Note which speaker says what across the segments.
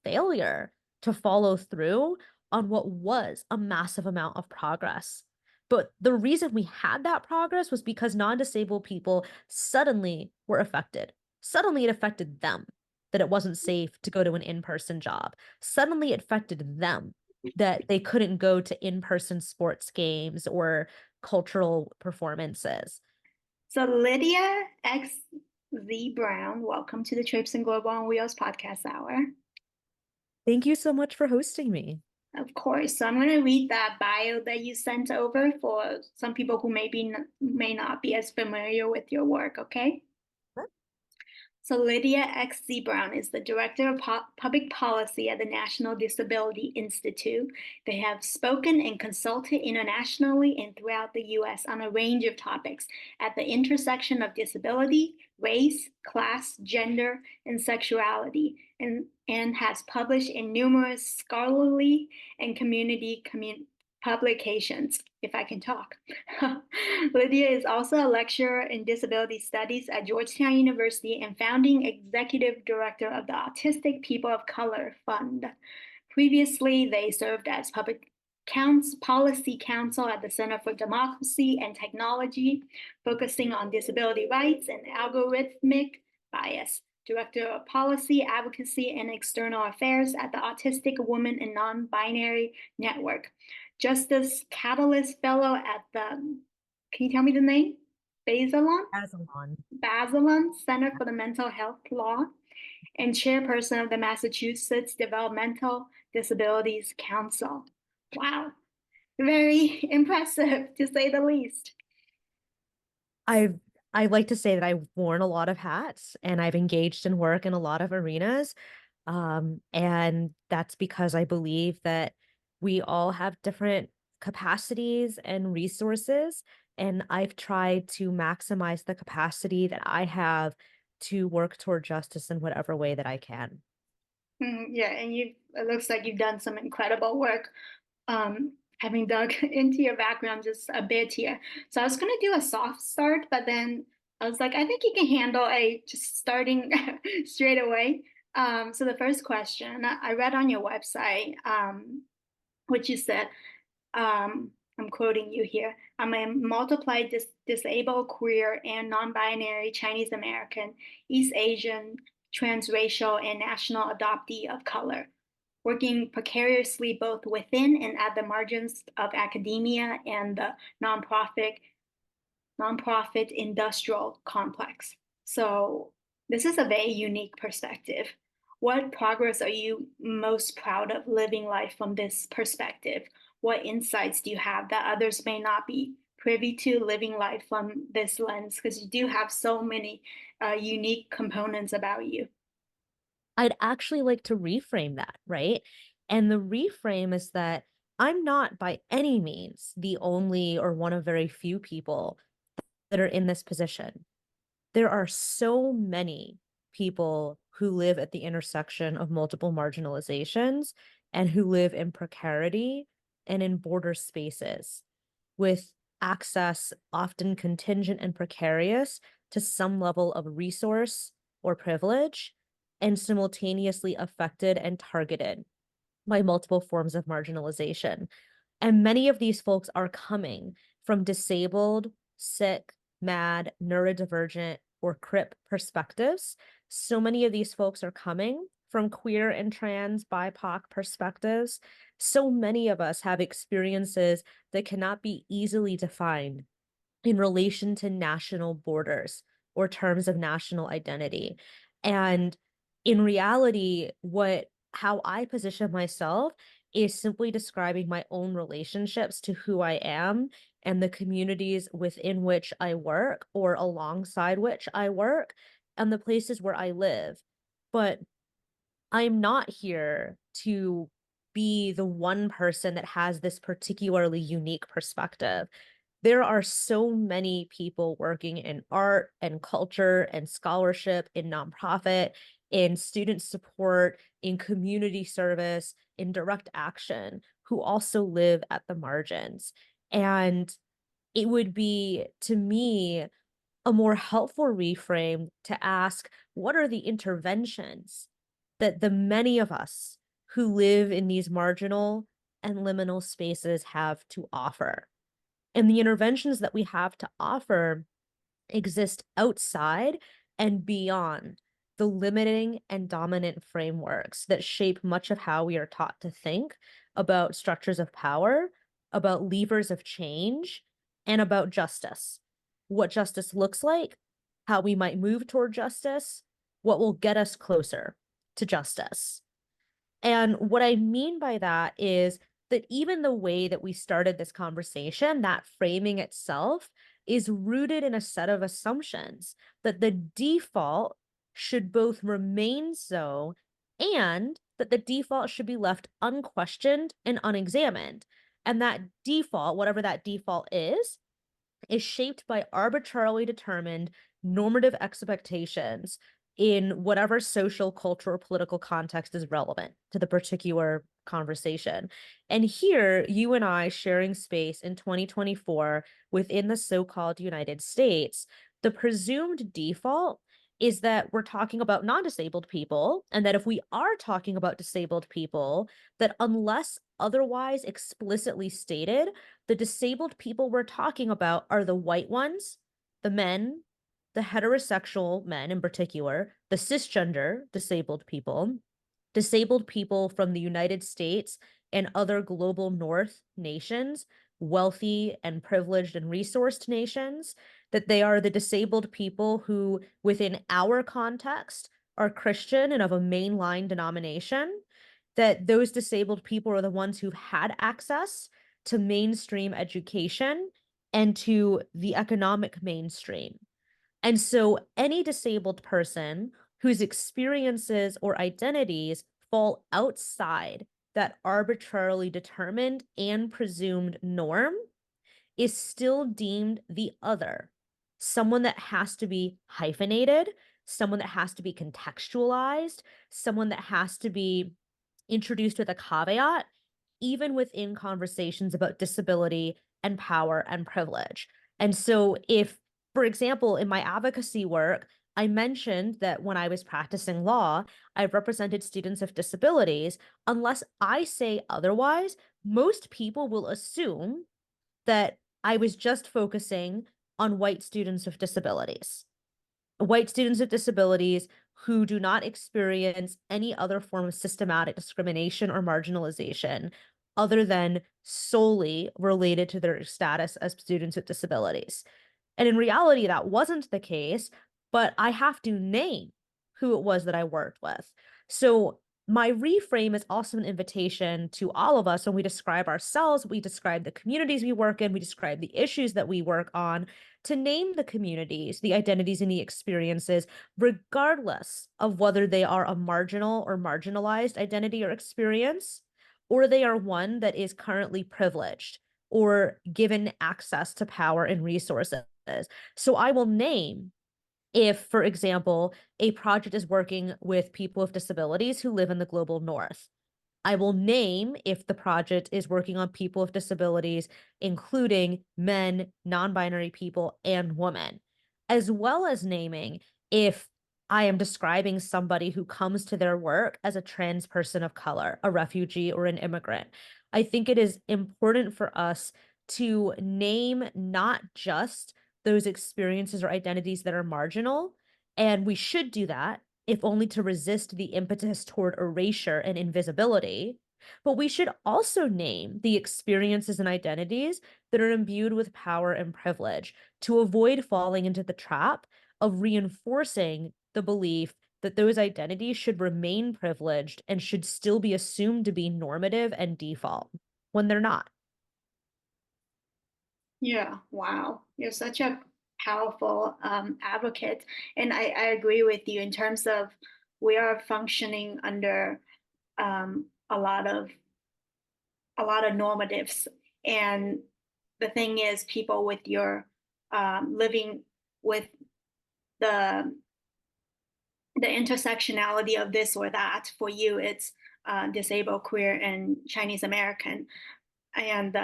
Speaker 1: failure to follow through on what was a massive amount of progress. But the reason we had that progress was because non-disabled people suddenly were affected. Suddenly it affected them that it wasn't safe to go to an in-person job. Suddenly it affected them that they couldn't go to in-person sports games or cultural performances.
Speaker 2: So Lydia X Z Brown, welcome to the Traipsing Global on Wheels podcast hour.
Speaker 1: Thank you so much for hosting me.
Speaker 2: Of course. So I'm going to read that bio that you sent over for some people who may not be as familiar with your work, okay? So Lydia X. Z. Brown is the Director of Public Policy at the National Disability Institute. They have spoken and consulted internationally and throughout the U.S. on a range of topics at the intersection of disability, race, class, gender, and sexuality, and has published in numerous scholarly and community publications, if I can talk. Lydia is also a lecturer in disability studies at Georgetown University and founding executive director of the Autistic People of Color Fund. Previously, they served as Policy Counsel at the Center for Democracy and Technology, focusing on disability rights and algorithmic bias. Director of Policy, Advocacy, and External Affairs at the Autistic Women Nonbinary Network. Justice Catalyst Fellow at the, can you tell me the name? Bazelon?
Speaker 1: Bazelon.
Speaker 2: Bazelon Center for the Mental Health Law, and Chairperson of the Massachusetts Developmental Disabilities Council. Wow, very impressive to say the least.
Speaker 1: I like to say that I've worn a lot of hats and I've engaged in work in a lot of arenas. And that's because I believe that we all have different capacities and resources. And I've tried to maximize the capacity that I have to work toward justice in whatever way that I can.
Speaker 2: Yeah, and it looks like you've done some incredible work. Having dug into your background just a bit here. So I was going to do a soft start, but then I was like, I think you can handle a just starting straight away. So the first question I read on your website, which you said, I'm quoting you here. I'm a multiplied disabled, queer, and non-binary Chinese American, East Asian, transracial, and national adoptee of color, working precariously both within and at the margins of academia and the nonprofit industrial complex. So this is a very unique perspective. What progress are you most proud of living life from this perspective? What insights do you have that others may not be privy to living life from this lens? Because you do have so many unique components about you.
Speaker 1: I'd actually like to reframe that, right? And the reframe is that I'm not by any means the only or one of very few people that are in this position. There are so many people who live at the intersection of multiple marginalizations and who live in precarity and in border spaces with access often contingent and precarious to some level of resource or privilege and simultaneously affected and targeted by multiple forms of marginalization. And many of these folks are coming from disabled, sick, mad, neurodivergent, or CRIP perspectives. So many of these folks are coming from queer and trans BIPOC perspectives. So many of us have experiences that cannot be easily defined in relation to national borders or terms of national identity. And in reality, how I position myself is simply describing my own relationships to who I am and the communities within which I work or alongside which I work and the places where I live. But I'm not here to be the one person that has this particularly unique perspective. There are so many people working in art and culture and scholarship, in nonprofit, in student support, in community service, in direct action, who also live at the margins. And it would be, to me, a more helpful reframe to ask, what are the interventions that the many of us who live in these marginal and liminal spaces have to offer. And the interventions that we have to offer exist outside and beyond the limiting and dominant frameworks that shape much of how we are taught to think about structures of power, about levers of change, and about justice. What justice looks like, how we might move toward justice, what will get us closer to justice. And what I mean by that is that even the way that we started this conversation, that framing itself is rooted in a set of assumptions that the default should both remain so and that the default should be left unquestioned and unexamined. And that default, whatever that default is shaped by arbitrarily determined normative expectations in whatever social, cultural, or political context is relevant to the particular conversation. And here, you and I sharing space in 2024 within the so-called United States, the presumed default is that we're talking about non-disabled people, and that if we are talking about disabled people, that unless otherwise explicitly stated, the disabled people we're talking about are the white ones, the men, the heterosexual men in particular, the cisgender disabled people from the United States and other global North nations, wealthy and privileged and resourced nations, that they are the disabled people who, within our context, are Christian and of a mainline denomination, that those disabled people are the ones who've had access to mainstream education and to the economic mainstream. And so any disabled person whose experiences or identities fall outside that arbitrarily determined and presumed norm is still deemed the other, someone that has to be hyphenated, someone that has to be contextualized, someone that has to be introduced with a caveat, even within conversations about disability and power and privilege. And so if, for example, in my advocacy work, I mentioned that when I was practicing law, I've represented students of disabilities. Unless I say otherwise, most people will assume that I was just focusing on white students with disabilities who do not experience any other form of systematic discrimination or marginalization other than solely related to their status as students with disabilities. And in reality, that wasn't the case, but I have to name who it was that I worked with. So my reframe is also an invitation to all of us when we describe ourselves, we describe the communities we work in, we describe the issues that we work on, to name the communities, the identities, and the experiences, regardless of whether they are a marginal or marginalized identity or experience, or they are one that is currently privileged or given access to power and resources. So I will name if, for example, a project is working with people with disabilities who live in the global north. I will name if the project is working on people with disabilities, including men, non-binary people, and women, as well as naming if I am describing somebody who comes to their work as a trans person of color, a refugee, or an immigrant. I think it is important for us to name not just those experiences or identities that are marginal, and we should do that, if only to resist the impetus toward erasure and invisibility. But we should also name the experiences and identities that are imbued with power and privilege to avoid falling into the trap of reinforcing the belief that those identities should remain privileged and should still be assumed to be normative and default when they're not.
Speaker 2: Yeah, wow. You're such a powerful advocate. And I agree with you in terms of we are functioning under a lot of normatives. And the thing is, people with your living with the intersectionality of this or that, for you, it's disabled, queer, and Chinese American. And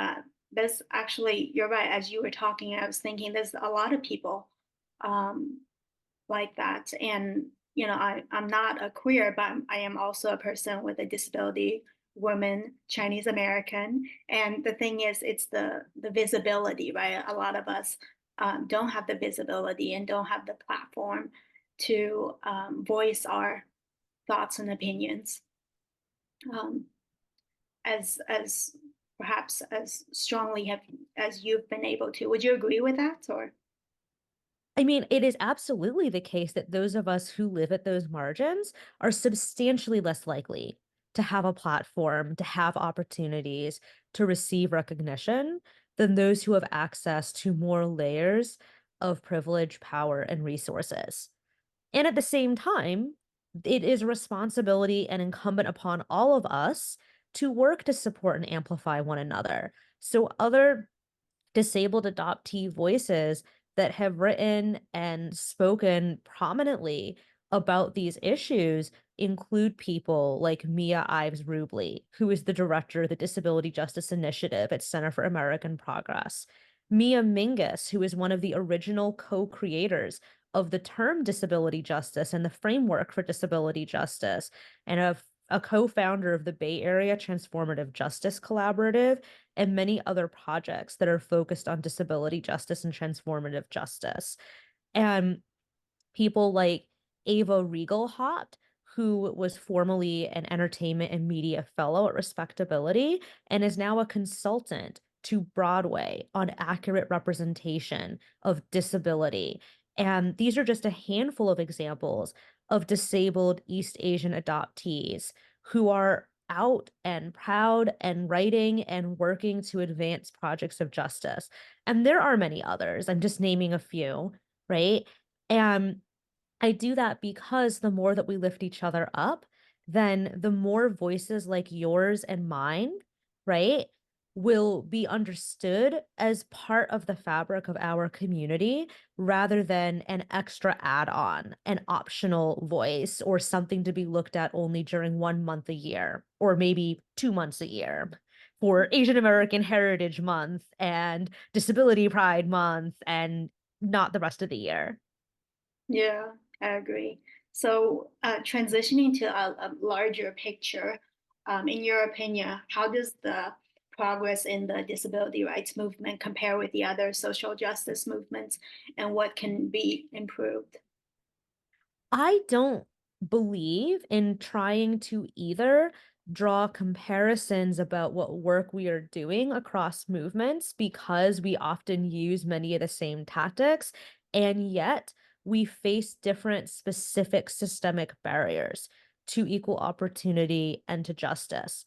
Speaker 2: there's actually, you're right, as you were talking, I was thinking there's a lot of people like that. And I'm not a queer, but I am also a person with a disability, woman, Chinese American. And the thing is, it's the visibility, right? A lot of us don't have the visibility and don't have the platform to voice our thoughts and opinions um, as perhaps as strongly have as you've been able to. Would you agree with that, or?
Speaker 1: I mean, it is absolutely the case that those of us who live at those margins are substantially less likely to have a platform, to have opportunities, to receive recognition than those who have access to more layers of privilege, power, and resources. And at the same time, it is a responsibility and incumbent upon all of us to work to support and amplify one another. So other disabled adoptee voices that have written and spoken prominently about these issues include people like Mia Ives Rubley, who is the director of the Disability Justice Initiative at Center for American Progress. Mia Mingus, who is one of the original co-creators of the term disability justice and the framework for disability justice, and a co-founder of the Bay Area Transformative Justice Collaborative, and many other projects that are focused on disability justice and transformative justice. And people like Ava Riegelhaupt, who was formerly an entertainment and media fellow at Respectability and is now a consultant to Broadway on accurate representation of disability. And these are just a handful of examples of disabled East Asian adoptees who are out and proud and writing and working to advance projects of justice. And there are many others. I'm just naming a few, right? And I do that because the more that we lift each other up, then the more voices like yours and mine, right, will be understood as part of the fabric of our community rather than an extra add-on, an optional voice, or something to be looked at only during 1 month a year, or maybe 2 months a year for Asian American Heritage Month and Disability Pride Month and not the rest of the year.
Speaker 2: Yeah, I agree. So, transitioning to a larger picture, in your opinion, how does the progress in the disability rights movement compare with the other social justice movements, and what can be improved?
Speaker 1: I don't believe in trying to either draw comparisons about what work we are doing across movements because we often use many of the same tactics, and yet we face different specific systemic barriers to equal opportunity and to justice.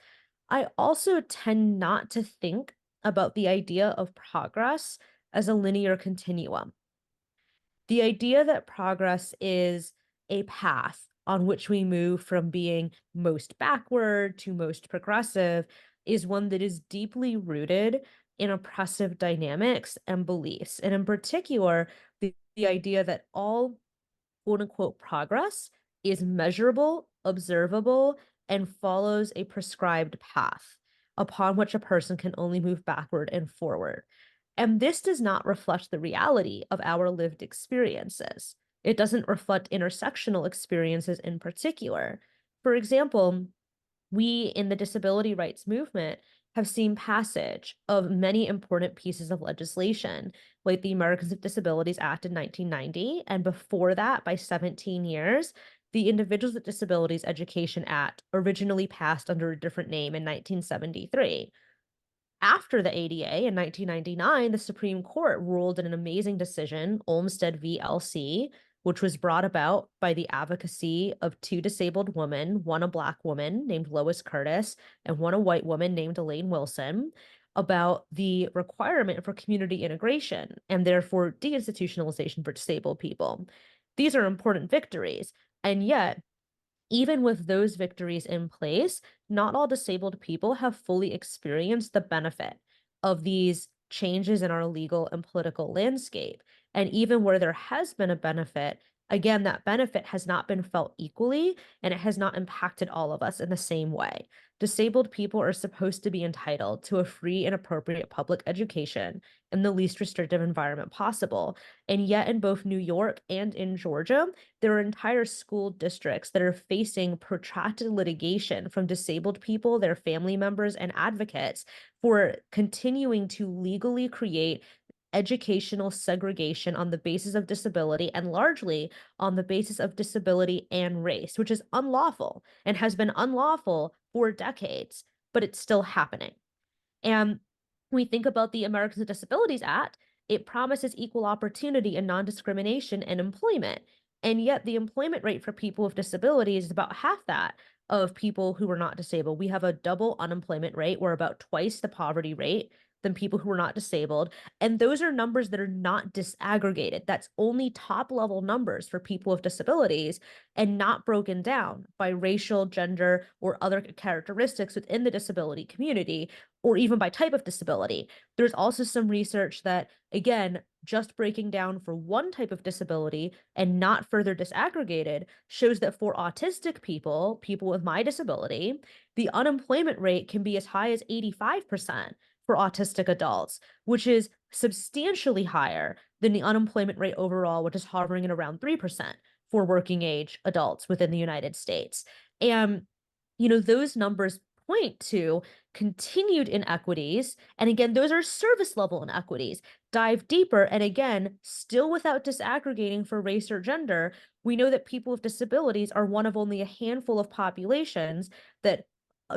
Speaker 1: I also tend not to think about the idea of progress as a linear continuum. The idea that progress is a path on which we move from being most backward to most progressive is one that is deeply rooted in oppressive dynamics and beliefs. And in particular, the idea that all quote unquote progress is measurable, observable, and follows a prescribed path upon which a person can only move backward and forward. And this does not reflect the reality of our lived experiences. It doesn't reflect intersectional experiences in particular. For example, we in the disability rights movement have seen passage of many important pieces of legislation, like the Americans with Disabilities Act in 1990, and before that, by 17 years, the Individuals with Disabilities Education Act, originally passed under a different name in 1973. After the ADA in 1999, the Supreme Court ruled in an amazing decision, Olmstead v. LC, which was brought about by the advocacy of two disabled women, one a Black woman named Lois Curtis and one a white woman named Elaine Wilson, about the requirement for community integration and therefore deinstitutionalization for disabled people. These are important victories, and yet even with those victories in place, not all disabled people have fully experienced the benefit of these changes in our legal and political landscape. And even where there has been a benefit, again, that benefit has not been felt equally, and it has not impacted all of us in the same way. Disabled people are supposed to be entitled to a free and appropriate public education in the least restrictive environment possible. And yet, in both New York and in Georgia, there are entire school districts that are facing protracted litigation from disabled people, their family members, and advocates for continuing to legally create educational segregation on the basis of disability and largely on the basis of disability and race, which is unlawful and has been unlawful for decades, but it's still happening. And when we think about the Americans with Disabilities Act, it promises equal opportunity and non-discrimination in employment. And yet the employment rate for people with disabilities is about half that of people who are not disabled. We have a double unemployment rate. We're about twice the poverty rate than people who are not disabled. And those are numbers that are not disaggregated. That's only top level numbers for people with disabilities and not broken down by racial, gender, or other characteristics within the disability community, or even by type of disability. There's also some research that, again, just breaking down for one type of disability and not further disaggregated shows that for autistic people, people with my disability, the unemployment rate can be as high as 85% for autistic adults, which is substantially higher than the unemployment rate overall, which is hovering at around 3% for working age adults within the United States. And, those numbers point to continued inequities. And again, those are service level inequities. Dive deeper. And again, still without disaggregating for race or gender, we know that people with disabilities are one of only a handful of populations that,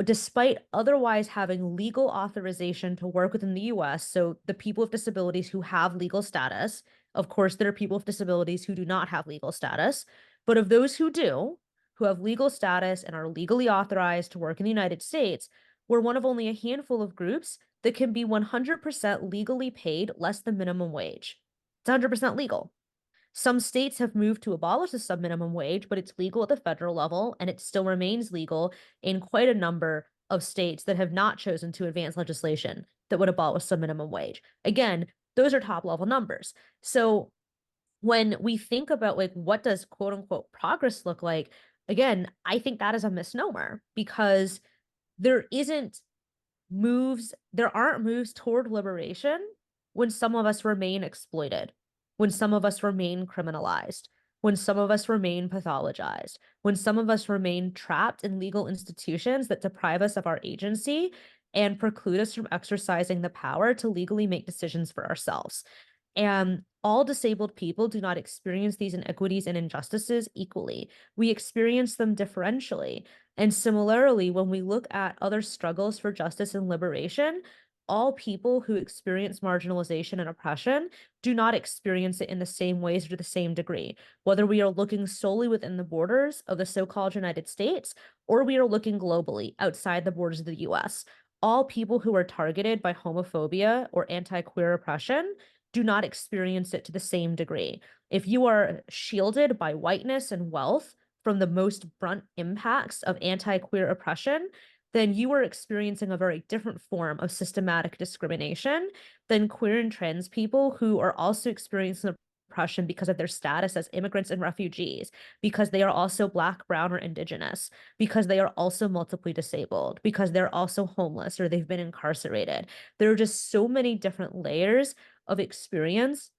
Speaker 1: despite otherwise having legal authorization to work within the US, so the people with disabilities who have legal status, of course, there are people with disabilities who do not have legal status, but of those who do, who have legal status and are legally authorized to work in the United States, we're one of only a handful of groups that can be 100% legally paid less than minimum wage. It's 100% legal. Some states have moved to abolish the subminimum wage, but it's legal at the federal level, and it still remains legal in quite a number of states that have not chosen to advance legislation that would abolish subminimum wage. Again, those are top level numbers. So when we think about like what does quote unquote progress look like, again, I think that is a misnomer because there isn't there aren't moves toward liberation when some of us remain exploited, when some of us remain criminalized, when some of us remain pathologized, when some of us remain trapped in legal institutions that deprive us of our agency and preclude us from exercising the power to legally make decisions for ourselves. And all disabled people do not experience these inequities and injustices equally. We experience them differentially. And similarly, when we look at other struggles for justice and liberation, all people who experience marginalization and oppression do not experience it in the same ways or to the same degree, whether we are looking solely within the borders of the so-called United States or we are looking globally outside the borders of the US. All people who are targeted by homophobia or anti-queer oppression do not experience it to the same degree. If you are shielded by whiteness and wealth from the most brunt impacts of anti-queer oppression, then you are experiencing a very different form of systematic discrimination than queer and trans people who are also experiencing oppression because of their status as immigrants and refugees, because they are also Black, Brown, or Indigenous, because they are also multiply disabled, because they're also homeless or they've been incarcerated. There are just so many different layers of experience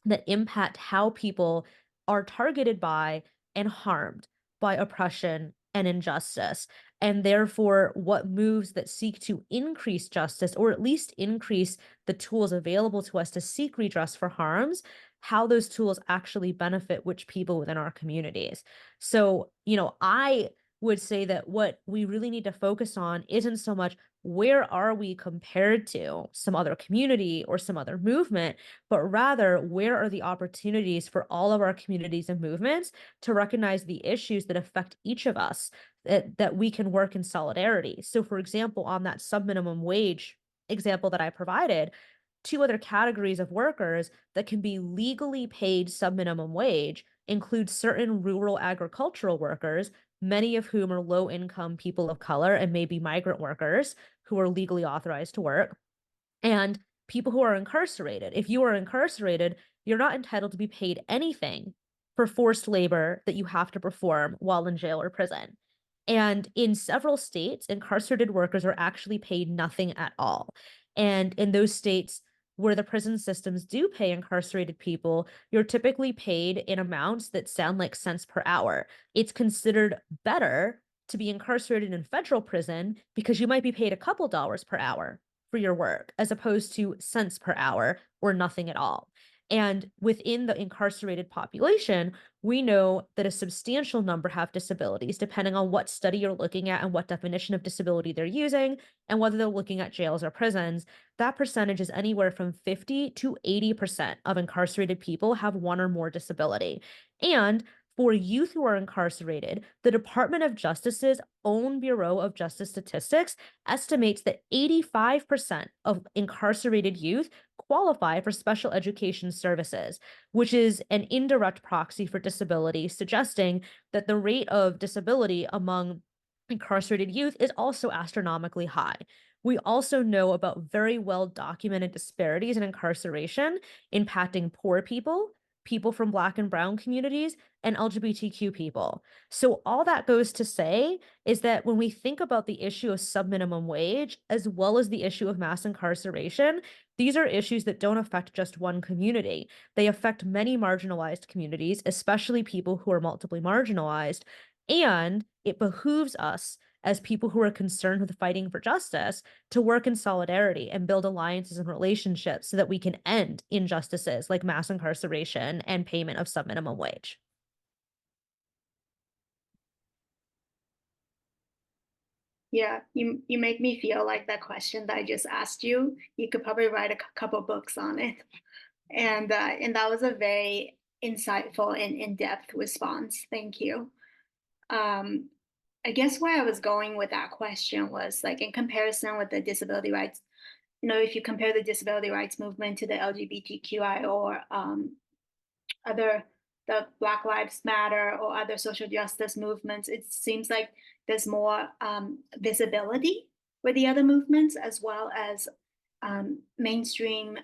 Speaker 1: that impact how people are targeted by and harmed by oppression and injustice. And therefore, what moves that seek to increase justice, or at least increase the tools available to us to seek redress for harms, how those tools actually benefit which people within our communities. So, I would say that what we really need to focus on isn't so much where are we compared to some other community or some other movement, but rather where are the opportunities for all of our communities and movements to recognize the issues that affect each of us, that we can work in solidarity. So for example, on that subminimum wage example that I provided, two other categories of workers that can be legally paid subminimum wage include certain rural agricultural workers, many of whom are low-income people of color and maybe migrant workers who are legally authorized to work, and people who are incarcerated. If you are incarcerated, you're not entitled to be paid anything for forced labor that you have to perform while in jail or prison. And in several states, incarcerated workers are actually paid nothing at all. And in those states where the prison systems do pay incarcerated people, you're typically paid in amounts that sound like cents per hour. It's considered better to be incarcerated in federal prison because you might be paid a couple dollars per hour for your work, as opposed to cents per hour or nothing at all. And within the incarcerated population, we know that a substantial number have disabilities, depending on what study you're looking at and what definition of disability they're using, and whether they're looking at jails or prisons. That percentage is anywhere from 50 to 80% of incarcerated people have one or more disability. And for youth who are incarcerated, the Department of Justice's own Bureau of Justice Statistics estimates that 85% of incarcerated youth qualify for special education services, which is an indirect proxy for disability, suggesting that the rate of disability among incarcerated youth is also astronomically high. We also know about very well documented disparities in incarceration impacting poor people, people from Black and Brown communities, and LGBTQ people. So all that goes to say is that when we think about the issue of subminimum wage, as well as the issue of mass incarceration, these are issues that don't affect just one community. They affect many marginalized communities, especially people who are multiply marginalized. And it behooves us as people who are concerned with fighting for justice to work in solidarity and build alliances and relationships so that we can end injustices like mass incarceration and payment of subminimum wage.
Speaker 2: Yeah, you make me feel like that question that I just asked you. You could probably write a couple books on it, and that was a very insightful and in-depth response. Thank you. Um, I guess where I was going with that question was like in comparison with the disability rights. If you compare the disability rights movement to the LGBTQI or other the Black Lives Matter or other social justice movements, it seems like there's more visibility with the other movements, as well as mainstream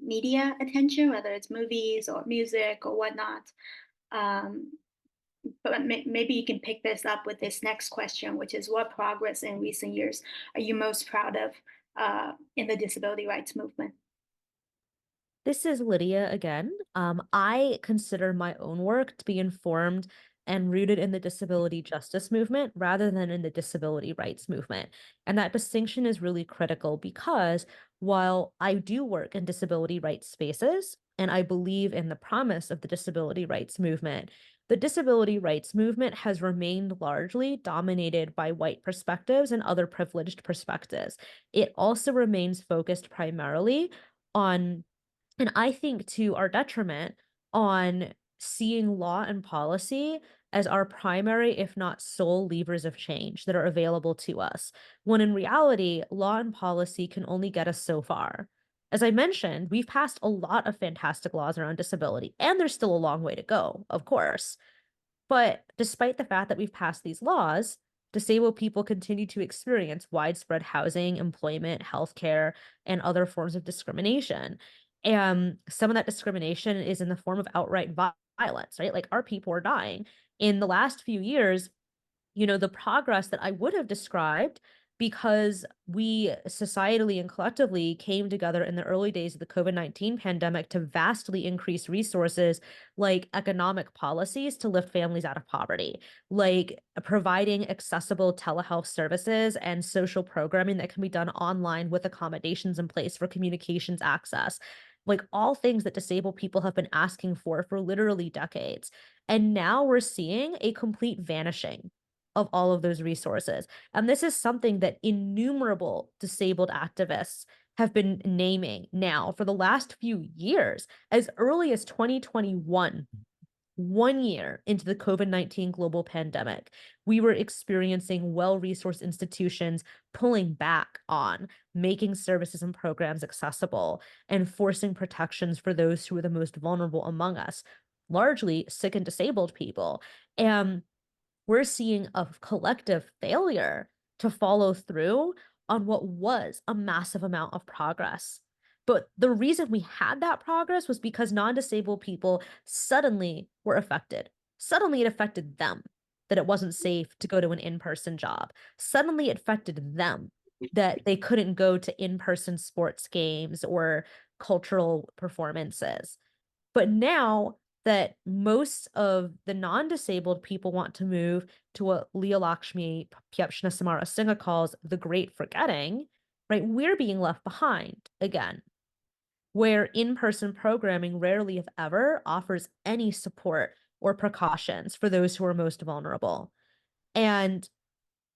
Speaker 2: media attention, whether it's movies or music or whatnot. But maybe you can pick this up with this next question, which is what progress in recent years are you most proud of in the disability rights movement?
Speaker 1: This is Lydia again. I consider my own work to be informed and rooted in the disability justice movement rather than in the disability rights movement. And that distinction is really critical because while I do work in disability rights spaces and I believe in the promise of the disability rights movement, the disability rights movement has remained largely dominated by white perspectives and other privileged perspectives. It also remains focused primarily on, and I think to our detriment, on seeing law and policy as our primary, if not sole, levers of change that are available to us, when in reality, law and policy can only get us so far. As I mentioned, we've passed a lot of fantastic laws around disability, and there's still a long way to go, of course. But despite the fact that we've passed these laws, disabled people continue to experience widespread housing, employment, healthcare, and other forms of discrimination. And some of that discrimination is in the form of outright violence, right? Like our people are dying. In the last few years, the progress that I would have described because we societally and collectively came together in the early days of the COVID-19 pandemic to vastly increase resources like economic policies to lift families out of poverty, like providing accessible telehealth services and social programming that can be done online with accommodations in place for communications access, like all things that disabled people have been asking for literally decades. And now we're seeing a complete vanishing of all of those resources. And this is something that innumerable disabled activists have been naming now for the last few years, as early as 2021. 1 year into the COVID-19 global pandemic, we were experiencing well-resourced institutions pulling back on making services and programs accessible and forcing protections for those who are the most vulnerable among us, largely sick and disabled people. And we're seeing a collective failure to follow through on what was a massive amount of progress. But the reason we had that progress was because non-disabled people suddenly were affected. Suddenly it affected them that it wasn't safe to go to an in-person job. Suddenly it affected them that they couldn't go to in-person sports games or cultural performances. But now that most of the non-disabled people want to move to what Leah Lakshmi Pyapshna Samara Singha calls the great forgetting, right? We're being left behind again, where in-person programming rarely, if ever, offers any support or precautions for those who are most vulnerable. And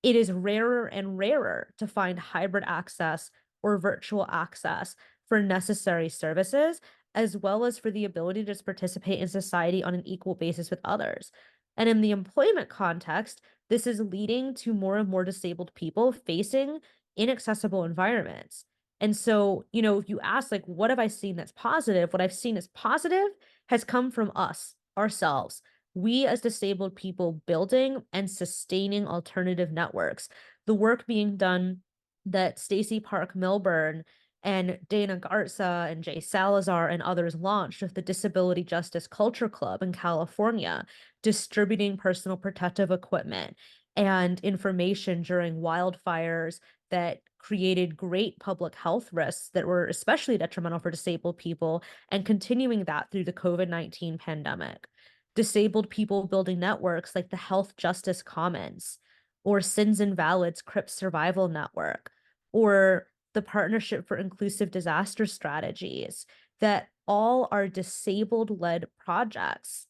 Speaker 1: it is rarer and rarer to find hybrid access or virtual access for necessary services, as well as for the ability to just participate in society on an equal basis with others. And in the employment context, this is leading to more and more disabled people facing inaccessible environments. And so, if you ask, like, what have I seen that's positive? What I've seen as positive has come from us, ourselves. We as disabled people building and sustaining alternative networks. The work being done that Stacey Park Milburn and Dana Garza and Jay Salazar and others launched with the Disability Justice Culture Club in California, distributing personal protective equipment and information during wildfires that created great public health risks that were especially detrimental for disabled people, and continuing that through the COVID-19 pandemic. Disabled people building networks like the Health Justice Commons or Sins Invalids Crip Survival Network or the Partnership for Inclusive Disaster Strategies, that all are disabled-led projects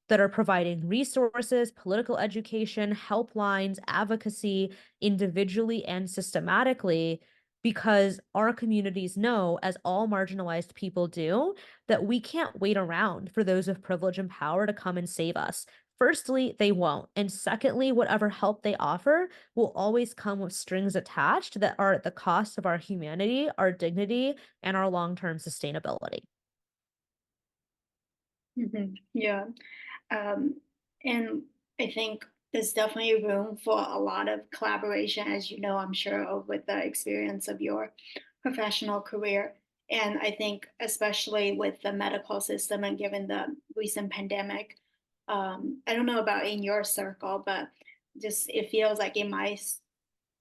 Speaker 1: that are providing resources, political education, helplines, advocacy, individually and systematically, because our communities know, as all marginalized people do, that we can't wait around for those of privilege and power to come and save us. Firstly, they won't. And secondly, whatever help they offer will always come with strings attached that are at the cost of our humanity, our dignity, and our long-term sustainability.
Speaker 2: Yeah. And I think there's definitely room for a lot of collaboration, as you know, I'm sure, with the experience of your professional career. And I think, especially with the medical system and given the recent pandemic, I don't know about in your circle, but just it feels like in my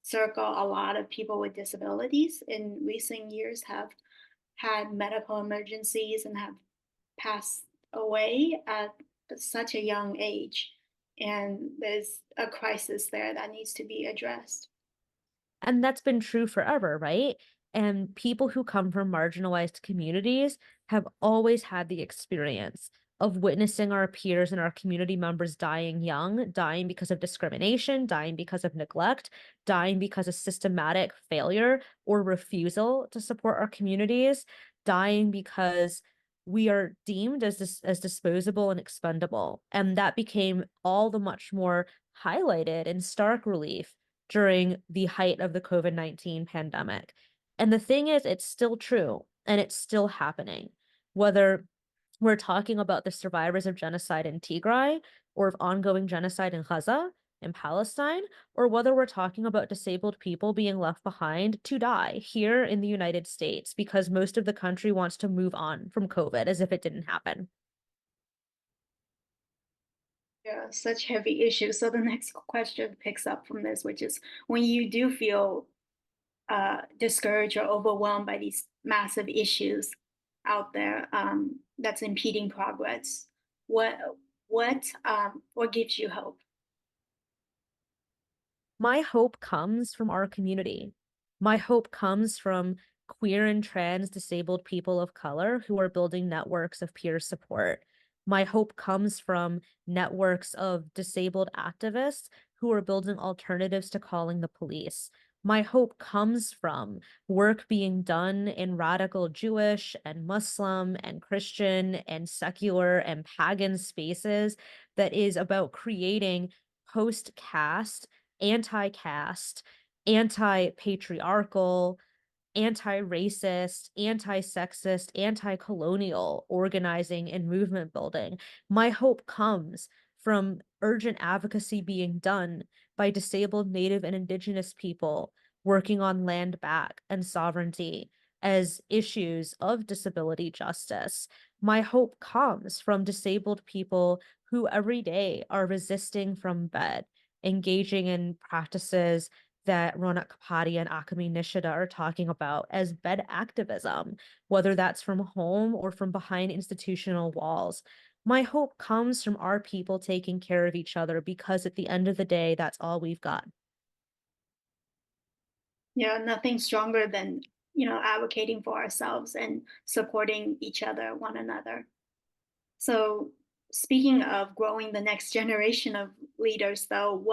Speaker 2: circle, a lot of people with disabilities in recent years have had medical emergencies and have passed away at such a young age. And there's a crisis there that needs to be addressed.
Speaker 1: And that's been true forever, right? And people who come from marginalized communities have always had the experience of witnessing our peers and our community members dying young, dying because of discrimination, dying because of neglect, dying because of systematic failure or refusal to support our communities, dying because we are deemed as disposable and expendable. And that became all the much more highlighted in stark relief during the height of the COVID-19 pandemic. And the thing is, it's still true and it's still happening. Whether we're talking about the survivors of genocide in Tigray or of ongoing genocide in Gaza, in Palestine, or whether we're talking about disabled people being left behind to die here in the United States because most of the country wants to move on from COVID as if it didn't happen.
Speaker 2: Yeah, such heavy issues. So the next question picks up from this, which is when you do feel discouraged or overwhelmed by these massive issues out there that's impeding progress, what what gives you hope?
Speaker 1: My hope comes from our community. My hope comes from queer and trans disabled people of color who are building networks of peer support. My hope comes from networks of disabled activists who are building alternatives to calling the police. My hope comes from work being done in radical Jewish and Muslim and Christian and secular and pagan spaces that is about creating post-caste, anti-caste, anti-patriarchal, anti-racist, anti-sexist, anti-colonial organizing and movement building. My hope comes from urgent advocacy being done by disabled Native and Indigenous people working on land back and sovereignty, as issues of disability justice. My hope comes from disabled people who every day are resisting from bed, engaging in practices that Ronak Kapadia and Akami Nishida are talking about as bed activism, whether that's from home or from behind institutional walls. My hope comes from our people taking care of each other because at the end of the day, that's all we've got.
Speaker 2: Yeah, nothing stronger than, advocating for ourselves and supporting each other, one another. So, speaking of growing the next generation of leaders, though,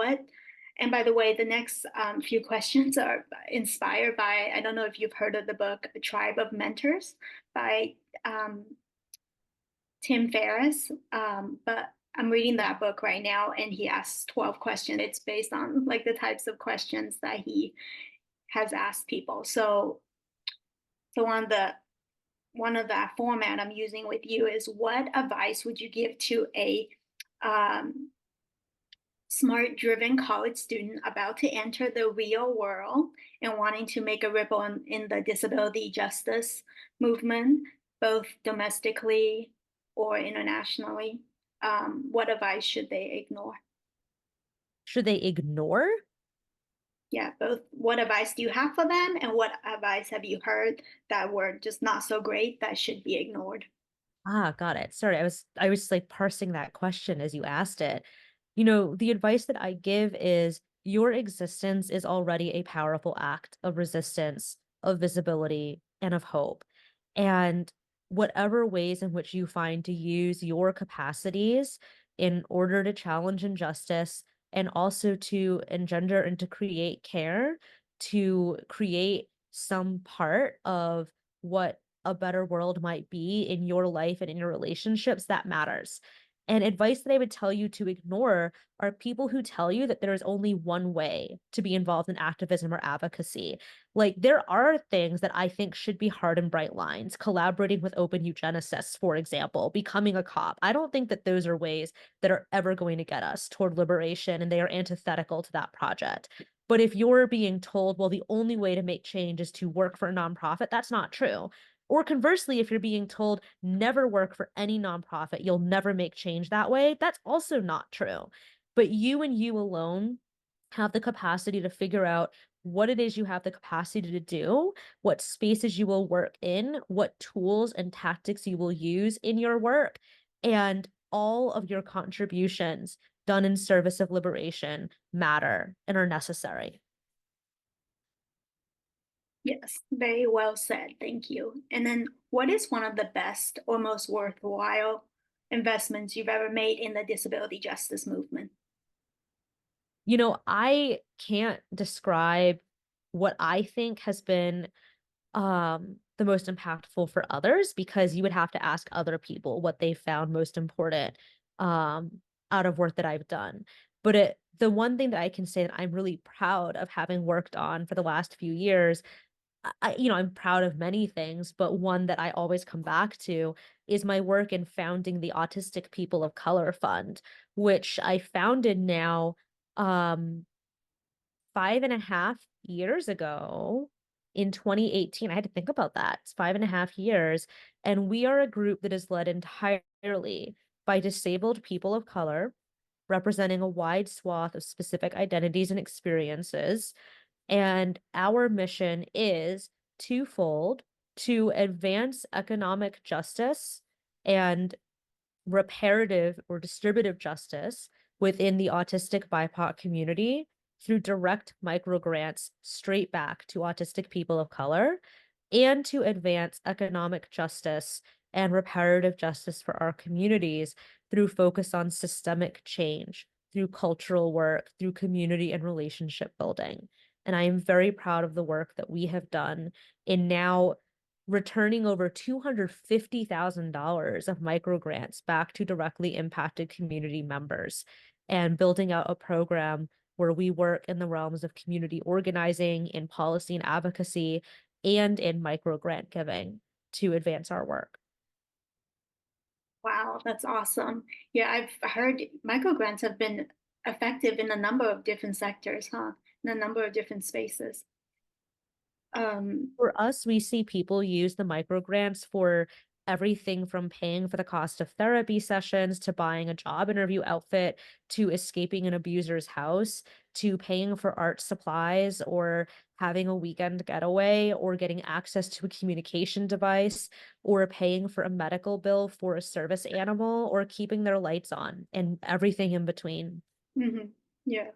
Speaker 2: and by the way, the next few questions are inspired by, I don't know if you've heard of the book Tribe of Mentors by um, Tim Ferriss, but I'm reading that book right now, and he asks 12 questions. It's based on like the types of questions that he has asked people. So one of that format I'm using with you is, what advice would you give to a um, smart, driven college student about to enter the real world and wanting to make a ripple in the disability justice movement, both domestically or internationally? What advice should they ignore?
Speaker 1: Should they ignore?
Speaker 2: Yeah, both. What advice do you have for them, and what advice have you heard that were just not so great that should be ignored?
Speaker 1: Ah, got it. Sorry, I was like parsing that question as you asked it. The advice that I give is your existence is already a powerful act of resistance, of visibility, and of hope. And whatever ways in which you find to use your capacities in order to challenge injustice and also to engender and to create care, to create some part of what a better world might be in your life and in your relationships, that matters. And advice that I would tell you to ignore are people who tell you that there is only one way to be involved in activism or advocacy. Like, there are things that I think should be hard and bright lines, collaborating with open eugenicists, for example, becoming a cop. I don't think that those are ways that are ever going to get us toward liberation, and they are antithetical to that project. But if you're being told, well, the only way to make change is to work for a nonprofit, that's not true. Or conversely, if you're being told never work for any nonprofit, you'll never make change that way, that's also not true. But you and you alone have the capacity to figure out what it is you have the capacity to do, what spaces you will work in, what tools and tactics you will use in your work, and all of your contributions done in service of liberation matter and are necessary.
Speaker 2: Yes, very well said. Thank you. And then, what is one of the best or most worthwhile investments you've ever made in the disability justice movement?
Speaker 1: I can't describe what I think has been the most impactful for others, because you would have to ask other people what they found most important out of work that I've done. But the one thing that I can say that I'm really proud of having worked on for the last few years, I'm proud of many things, but one that I always come back to is my work in founding the Autistic People of Color Fund, which I founded now um 5.5 years ago in 2018. I had to think about that. It's 5.5 years. And we are a group that is led entirely by disabled people of color, representing a wide swath of specific identities and experiences. And our mission is twofold: to advance economic justice and reparative or distributive justice within the autistic BIPOC community through direct microgrants straight back to autistic people of color, and to advance economic justice and reparative justice for our communities through focus on systemic change, through cultural work, through community and relationship building. And I am very proud of the work that we have done in now returning over $250,000 of microgrants back to directly impacted community members, and building out a program where we work in the realms of community organizing, in policy and advocacy, and in microgrant giving to advance our work.
Speaker 2: Wow, that's awesome. Yeah, I've heard microgrants have been effective in a number of different sectors, huh? In a number of different spaces.
Speaker 1: For us, we see people use the microgrants for everything from paying for the cost of therapy sessions to buying a job interview outfit to escaping an abuser's house to paying for art supplies or having a weekend getaway or getting access to a communication device or paying for a medical bill for a service animal or keeping their lights on and everything in between.
Speaker 2: Yeah.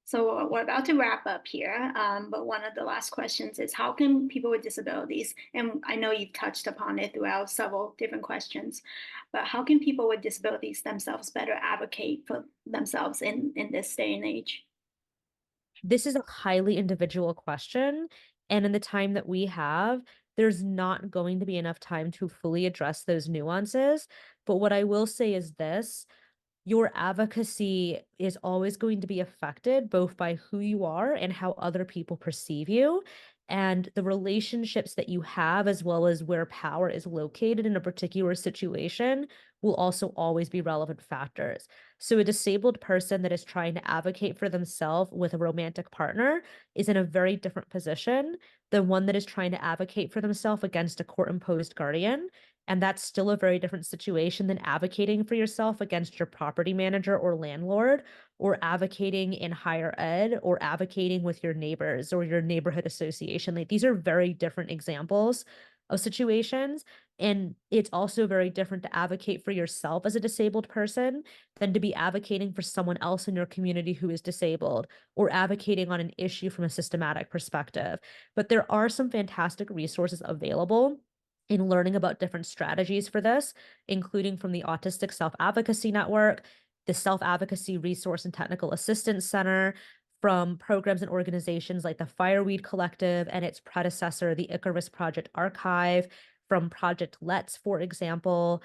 Speaker 2: So we're about to wrap up here, but one of the last questions is how can people with disabilities, and I know you've touched upon it throughout several different questions, but how can people with disabilities themselves better advocate for themselves in this day and age?
Speaker 1: This is a highly individual question. And in the time that we have, there's not going to be enough time to fully address those nuances. But what I will say is this: your advocacy is always going to be affected both by who you are and how other people perceive you. And the relationships that you have, as well as where power is located in a particular situation, will also always be relevant factors. So, a disabled person that is trying to advocate for themselves with a romantic partner is in a very different position than one that is trying to advocate for themselves against a court imposed guardian. And that's still a very different situation than advocating for yourself against your property manager or landlord, or advocating in higher ed, or advocating with your neighbors or your neighborhood association. Like these are very different examples of situations. And it's also very different to advocate for yourself as a disabled person than to be advocating for someone else in your community who is disabled or advocating on an issue from a systematic perspective. But there are some fantastic resources available in learning about different strategies for this, including from the Autistic Self-Advocacy Network, the Self-Advocacy Resource and Technical Assistance Center, from programs and organizations like the Fireweed Collective and its predecessor, the Icarus Project Archive, from Project Let's, for example.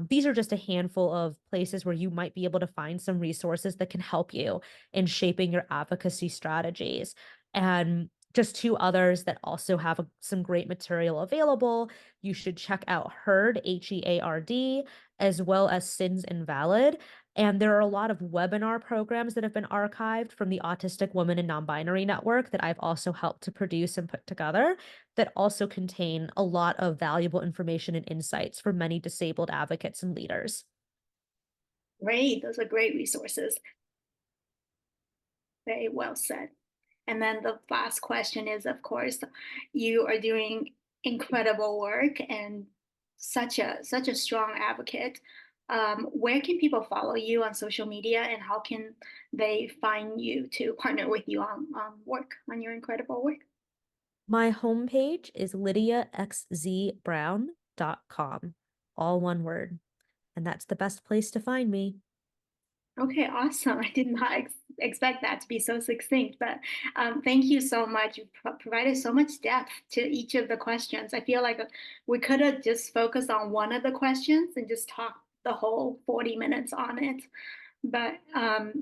Speaker 1: These are just a handful of places where you might be able to find some resources that can help you in shaping your advocacy strategies. And just two others that also have some great material available. You should check out HEARD, HEARD, as well as Sins Invalid. And there are a lot of webinar programs that have been archived from the Autistic Women and Nonbinary Network that I've also helped to produce and put together that also contain a lot of valuable information and insights for many disabled advocates and leaders.
Speaker 2: Great, those are great resources. Very well said. And then the last question is, of course, you are doing incredible work and such a strong advocate. Where can people follow you on social media, and how can they find you to partner with you on work on your incredible work?
Speaker 1: My homepage is lydiaxzbrown.com, all one word. And that's the best place to find me.
Speaker 2: Okay, awesome. I did not expect that to be so succinct, but thank you so much. You provided so much depth to each of the questions. I feel like we could have just focused on one of the questions and just talked the whole 40 minutes on it. But I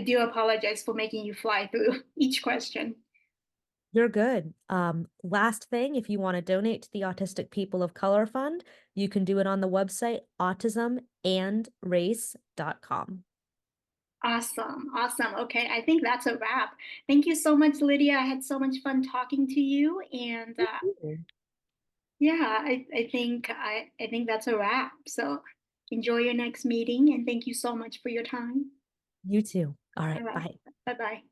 Speaker 2: do apologize for making you fly through each question.
Speaker 1: You're good. Last thing, if you want to donate to the Autistic People of Color Fund, you can do it on the website autismandrace.com.
Speaker 2: Awesome. Awesome. Okay, I think that's a wrap. Thank you so much, Lydia. I had so much fun talking to you. And yeah, I think that's a wrap. So enjoy your next meeting and thank you so much for your time.
Speaker 1: You too. All
Speaker 2: All
Speaker 1: right.
Speaker 2: right.
Speaker 1: Bye.
Speaker 2: Bye bye.